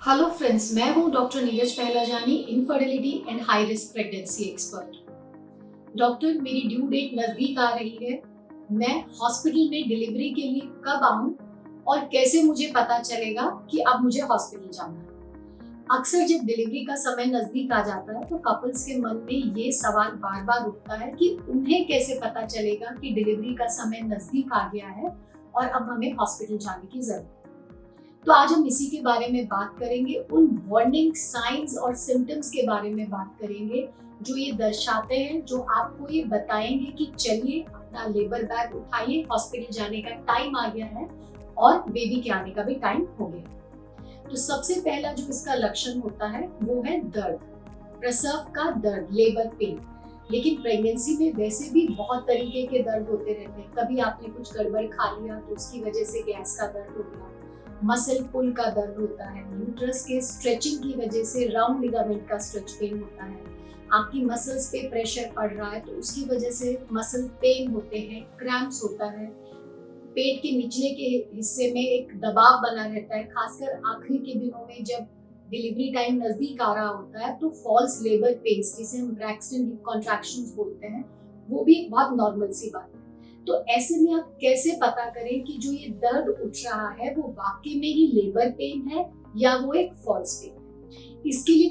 Hello friends, मैं हूं doctor Neeraj Pahlajani, infertility and high risk pregnancy expert. Doctor, मेरी due date नजदीक आ रही है। मैं हॉस्पिटल में डिलीवरी के लिए कब आऊं और कैसे मुझे पता चलेगा कि अब मुझे हॉस्पिटल जाना है। अक्सर जब डिलीवरी का समय नजदीक आ जाता है तो कपल्स के मन में ये सवाल बार बार उठता है कि उन्हें कैसे पता चलेगा कि डिलीवरी का समय नजदीक आ गया है और अब हमें हॉस्पिटल जाने की जरूरत है। तो आज हम इसी के बारे में बात करेंगे, उन वार्निंग साइंस और सिम्टम्स के बारे में बात करेंगे जो ये दर्शाते हैं, जो आपको ये बताएंगे कि चलिए अपना लेबर बैग उठाइए, हॉस्पिटल जाने का टाइम आ गया है और बेबी के आने का भी टाइम हो गया। तो सबसे पहला जो इसका लक्षण होता है वो है दर्द, प्रसव का दर्द, लेबर पेन। लेकिन प्रेगनेंसी में वैसे भी बहुत तरीके के दर्द होते रहते हैं। कभी आपने कुछ गड़बड़ खा लिया तो उसकी वजह से गैस का दर्द हो गया, मसल पुल का दर्द होता है, यूट्रस के स्ट्रेचिंग की वजह से राउंड लिगामेंट का स्ट्रेच पेन होता है, आपकी मसल्स पे प्रेशर पड़ रहा है तो उसकी वजह से मसल पेन होते हैं, क्रैम्प्स होता है, पेट के निचले के हिस्से में एक दबाव बना रहता है। खासकर आखिरी के दिनों में जब डिलीवरी टाइम नजदीक आ रहा होता है तो फॉल्स लेबर पेन्स, जिसे हम ब्रैक्सटन कॉन्ट्रैक्शंस बोलते हैं, वो भी एक बहुत नॉर्मल सी बात है। तो ऐसे में आप कैसे पता करें कि जो ये दर्द उठ रहा है वो वाकई में ही लेबर पेन है या वो एक फॉल्स पेन है। इसके लिए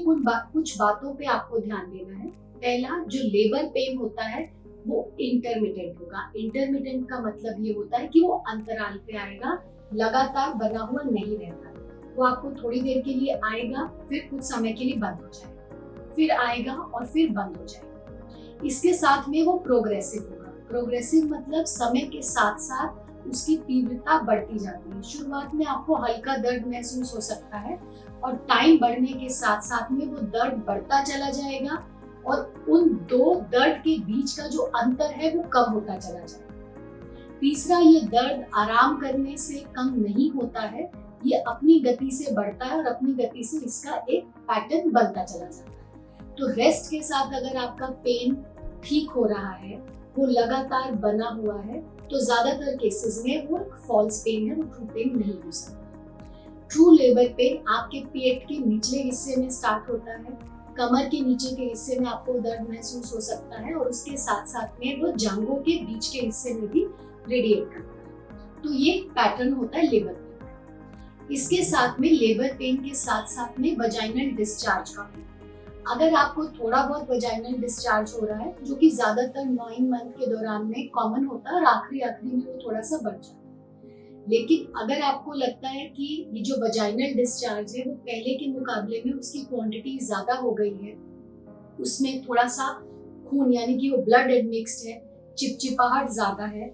कुछ बातों पे आपको ध्यान देना है। पहला, जो लेबर पेन होता है वो इंटरमिटेंट होगा। इंटरमिटेंट का मतलब ये होता है कि वो अंतराल पे आएगा, लगातार बना हुआ नहीं रहता। वो आपको थोड़ी देर के लिए आएगा, फिर कुछ समय के लिए बंद हो जाएगा, फिर आएगा और फिर बंद हो जाएगा। इसके साथ में वो प्रोग्रेसिव होगा। प्रोग्रेसिव मतलब समय के साथ साथ उसकी तीव्रता बढ़ती जाती है। शुरुआत में आपको हल्का दर्द महसूस हो सकता है और टाइम बढ़ने के साथ साथ में वो दर्द बढ़ता चला जाएगा और उन दो दर्द के बीच का जो अंतर है वो कम होता चला जाएगा। तीसरा, ये दर्द आराम करने से कम नहीं होता है, ये अपनी गति से बढ़ता है और अपनी गति से इसका एक पैटर्न बनता चला जाता है। तो रेस्ट के साथ अगर आपका पेन ठीक हो रहा है, वो लगातार बना हुआ है, तो ज्यादातर केसेस में वो एक फॉल्स पेन है, वो ट्रू पेन नहीं हो सकता। ट्रू लेबर पेन आपके पेट के निचले हिस्से में स्टार्ट होता है, कमर के नीचे के हिस्से में आपको दर्द महसूस हो सकता है और उसके साथ साथ में वो जांघों के बीच के हिस्से में भी रेडिएट करता है। तो ये पैटर्न होता है लेबर पेन का। इसके साथ में लेबर पेन के साथ साथ में वजाइनल डिस्चार्ज का पेन। अगर आपको थोड़ा बहुत वजाइनल डिस्चार्ज हो रहा है, जो कि ज्यादातर 9 मंथ के दौरान में कॉमन होता है और आखिरी में वो थोड़ा सा बढ़ जाता है, लेकिन अगर आपको लगता है कि ये जो वजाइनल डिस्चार्ज है वो पहले के मुकाबले में उसकी क्वांटिटी ज्यादा हो गई है, उसमें थोड़ा सा खून यानी कि वो ब्लड एडमिक्स्ड है, चिपचिपाहट ज्यादा है,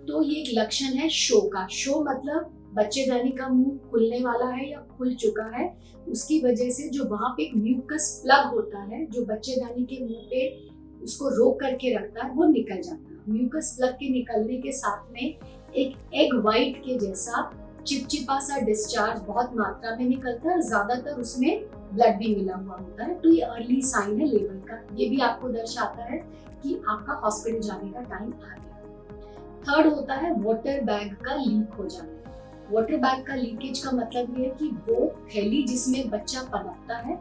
तो ये एक लक्षण है शो का। शो मतलब बच्चेदानी का मुंह खुलने वाला है या खुल चुका है, उसकी वजह से जो वहां पे एक म्यूकस प्लग होता है जो बच्चेदानी के मुंह पे उसको रोक करके रखता है, वो निकल जाता है। म्यूकस प्लग के निकलने के साथ में एक एग वाइट के जैसा चिपचिपा सा डिस्चार्ज बहुत मात्रा में निकलता है और ज्यादातर उसमें ब्लड भी मिला हुआ होता है। तो ये अर्ली साइन है लेबर का। ये भी आपको दर्शाता है कि आपका हॉस्पिटल जाने का टाइम आ गया। थर्ड होता है वाटर बैग का लीक हो जाना। वाटर बैग का लीकेज का मतलब ये है कि वो थैली जिसमें बच्चा पनपता है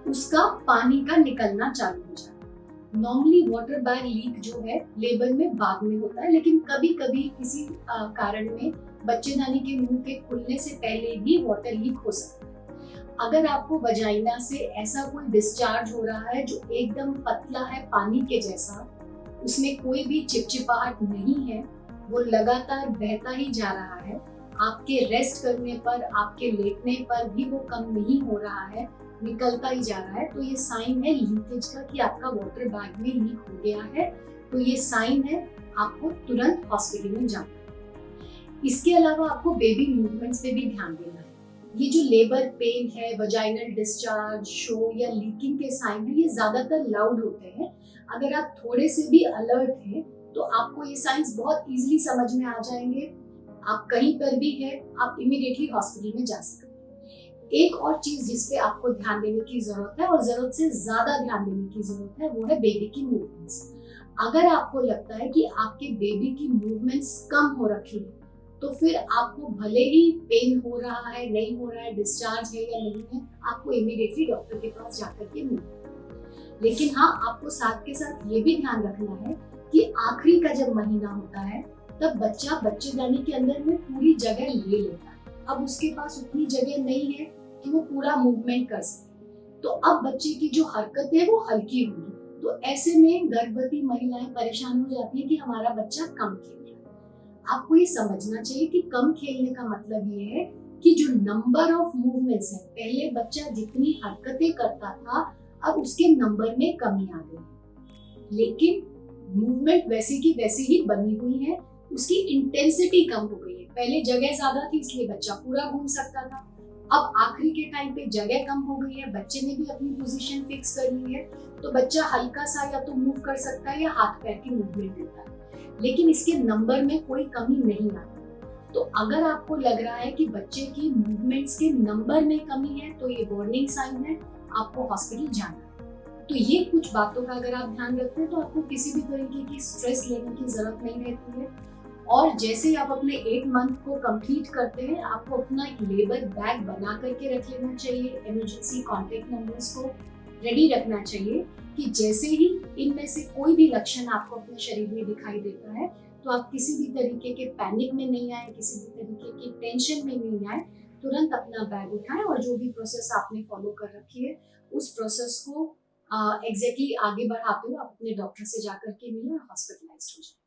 उसका पानी का निकलना चालू हो जाता है। नॉर्मली वाटर बैग लीक जो है लेबर में बाद में होता है, लेकिन कभी कभी किसी कारण में बच्चेदानी के मुंह के खुलने से पहले भी वाटर लीक हो सकता है। अगर आपको वजाइना से ऐसा कोई डिस्चार्ज हो रहा है जो एकदम पतला है, पानी के जैसा, उसमें कोई भी चिपचिपाहट नहीं है, वो लगातार बहता ही जा रहा है, आपके रेस्ट करने पर, आपके लेटने पर भी वो कम नहीं हो रहा है, निकलता ही जा रहा है, तो ये साइन है लीकेज का कि आपका वाटर बैग में लीक हो गया है। तो ये साइन है, आपको तुरंत हॉस्पिटल में जाना है। इसके अलावा आपको बेबी मूवमेंट्स पे भी ध्यान देना है। ये जो लेबर पेन है, वजाइनल डिस्चार्ज, शो या लीकिंग के साइन है, ये ज्यादातर लाउड होते हैं। अगर आप थोड़े से भी अलर्ट हैं तो आपको ये साइंस बहुत इजीली समझ में आ जाएंगे। आप कहीं पर भी है, आप इमीडिएटली हॉस्पिटल में जा सकते हैं। एक और चीज जिस पे आपको ध्यान देने की जरूरत है और जरूरत से ज्यादा ध्यान देने की जरूरत है, वो है बेबी की मूवमेंट्स। अगर आपको लगता है कि आपके बेबी की मूवमेंट्स कम हो रखी है तो फिर आपको भले ही पेन हो रहा है, नहीं हो रहा है, डिस्चार्ज है या नहीं है, आपको इमीडिएटली डॉक्टर के पास जाकर के मिलना। लेकिन हाँ, आपको साथ के साथ ये भी ध्यान रखना है कि आखिरी का जब महीना होता है तब बच्चा बच्चेदानी के अंदर में पूरी जगह ले लेता है। अब उसके पास उतनी जगह नहीं है कि वो पूरा मूवमेंट कर सके, तो अब बच्चे की जो हरकत है वो हल्की होगी। तो ऐसे में गर्भवती महिलाएं परेशान हो जाती है कि हमारा बच्चा कम खेल रहा है। आपको ये समझना चाहिए कि कम खेलने का मतलब ये है कि जो नंबर ऑफ मूवमेंट्स है, पहले बच्चा जितनी हरकतें करता था अब उसके नंबर में कमी आ गई, लेकिन मूवमेंट वैसे की वैसी ही बनी हुई है, उसकी इंटेंसिटी कम हो गई है। पहले जगह ज्यादा थी इसलिए बच्चा पूरा घूम सकता था, अब आखिरी के टाइम पे जगह कम हो गई है, बच्चे ने भी अपनी पोजीशन फिक्स कर ली है, तो बच्चा हल्का सा या तो मूव कर सकता है या हाथ पैर की मूवमेंट देता है, लेकिन इसके नंबर में कोई कमी नहीं आती। तो अगर आपको लग रहा है कि बच्चे की मूवमेंट्स के नंबर में कमी है तो ये वार्निंग साइन है, आपको हॉस्पिटल जाना है। तो ये कुछ बातों का अगर आप ध्यान रखते हैं तो आपको किसी भी तरीके की स्ट्रेस लेने की जरूरत नहीं रहती है। और जैसे ही आप अपने 8 मंथ को कंप्लीट करते हैं, आपको अपना एक लेबर बैग बना करके रख लेना चाहिए, इमरजेंसी कॉन्टेक्ट नंबर्स को रेडी रखना चाहिए कि जैसे ही इनमें से कोई भी लक्षण आपको अपने शरीर में दिखाई देता है तो आप किसी भी तरीके के पैनिक में नहीं आए, किसी भी तरीके की टेंशन में नहीं आए, तुरंत अपना बैग उठाएं और जो भी प्रोसेस आपने फॉलो कर रखी है उस प्रोसेस को एग्जैक्टली आगे बढ़ाते हुए आप अपने डॉक्टर से जाकर के मिलें और हॉस्पिटलाइज्ड हो जाए।